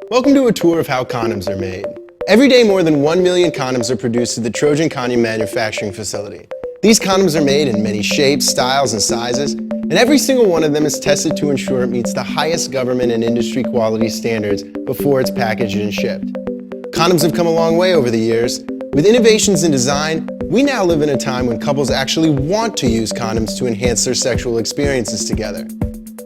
Welcome to a tour of how condoms are made. Every day, more than 1 million condoms are produced at the Trojan Condom manufacturing facility. These condoms are made in many shapes, styles, and sizes, and every single one of them is tested to ensure it meets the highest government and industry quality standards before it's packaged and shipped. Condoms have come a long way over the years. With innovations in design, we now live in a time when couples actually want to use condoms to enhance their sexual experiences together.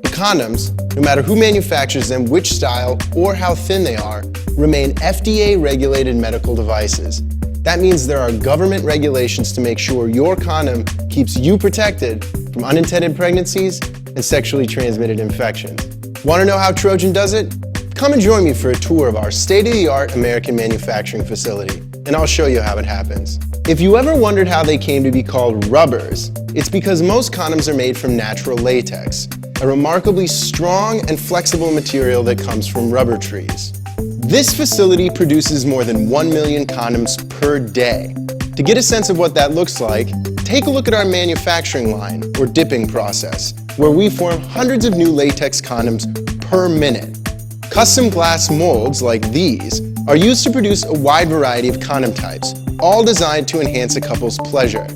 But condoms, no matter who manufactures them, which style, or how thin they are, remain FDA-regulated medical devices. That means there are government regulations to make sure your condom keeps you protected from unintended pregnancies and sexually transmitted infections. Want to know how Trojan does it? Come and join me for a tour of our state-of-the-art American manufacturing facility, and I'll show you how it happens. If you ever wondered how they came to be called rubbers, it's because most condoms are made from natural latex, a remarkably strong and flexible material that comes from rubber trees. This facility produces more than 1 million condoms per day. To get a sense of what that looks like, take a look at our manufacturing line, or dipping process, where we form hundreds of new latex condoms per minute. Custom glass molds like these are used to produce a wide variety of condom types, all designed to enhance a couple's pleasure.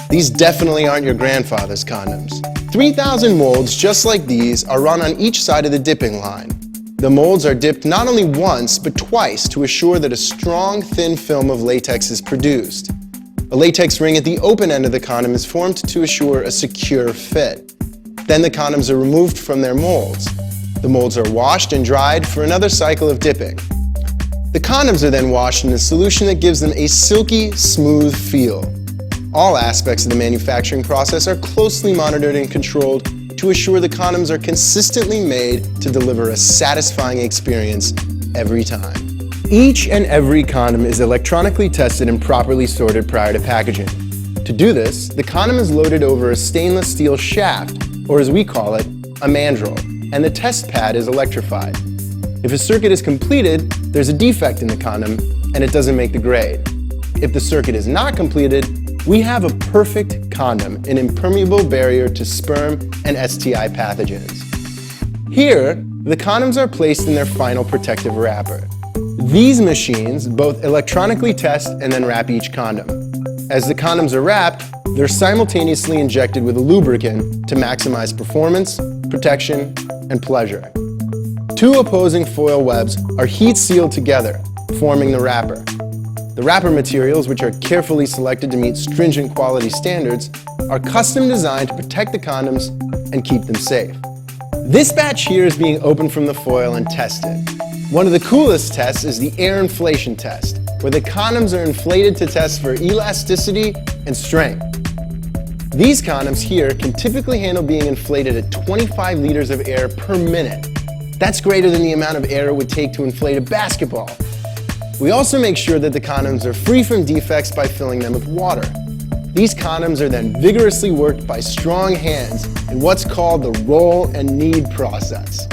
These definitely aren't your grandfather's condoms. 3,000 molds just like these are run on each side of the dipping line. The molds are dipped not only once, but twice to assure that a strong, thin film of latex is produced. A latex ring at the open end of the condom is formed to assure a secure fit. Then the condoms are removed from their molds. The molds are washed and dried for another cycle of dipping. The condoms are then washed in a solution that gives them a silky, smooth feel. All aspects of the manufacturing process are closely monitored and controlled to assure the condoms are consistently made to deliver a satisfying experience every time. Each and every condom is electronically tested and properly sorted prior to packaging. To do this, the condom is loaded over a stainless steel shaft, or as we call it, a mandrel, and the test pad is electrified. If a circuit is completed, there's a defect in the condom and it doesn't make the grade. If the circuit is not completed, we have a perfect condom, an impermeable barrier to sperm and STI pathogens. Here, the condoms are placed in their final protective wrapper. These machines both electronically test and then wrap each condom. As the condoms are wrapped, they're simultaneously injected with a lubricant to maximize performance, protection, and pleasure. Two opposing foil webs are heat sealed together, forming the wrapper. The wrapper materials, which are carefully selected to meet stringent quality standards, are custom designed to protect the condoms and keep them safe. This batch here is being opened from the foil and tested. One of the coolest tests is the air inflation test, where the condoms are inflated to test for elasticity and strength. These condoms here can typically handle being inflated at 25 liters of air per minute. That's greater than the amount of air it would take to inflate a basketball. We also make sure that the condoms are free from defects by filling them with water. These condoms are then vigorously worked by strong hands in what's called the roll and knead process.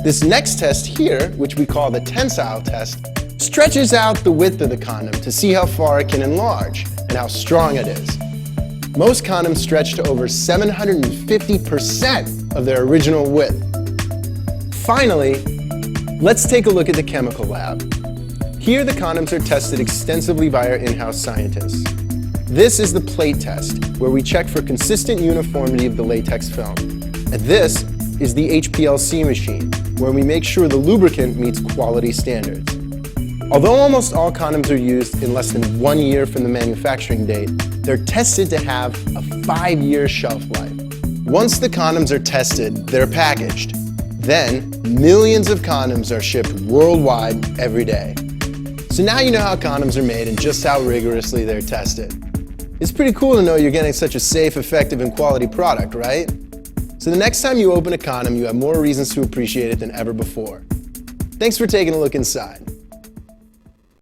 This next test here, which we call the tensile test, stretches out the width of the condom to see how far it can enlarge and how strong it is. Most condoms stretch to over 750% of their original width. Finally, let's take a look at the chemical lab. Here, the condoms are tested extensively by our in-house scientists. This is the plate test, where we check for consistent uniformity of the latex film. And this is the HPLC machine, where we make sure the lubricant meets quality standards. Although almost all condoms are used in less than 1 year from the manufacturing date, they're tested to have a 5-year shelf life. Once the condoms are tested, they're packaged. Then, millions of condoms are shipped worldwide every day. So now you know how condoms are made and just how rigorously they're tested. It's pretty cool to know you're getting such a safe, effective, and quality product, right? So the next time you open a condom, you have more reasons to appreciate it than ever before. Thanks for taking a look inside.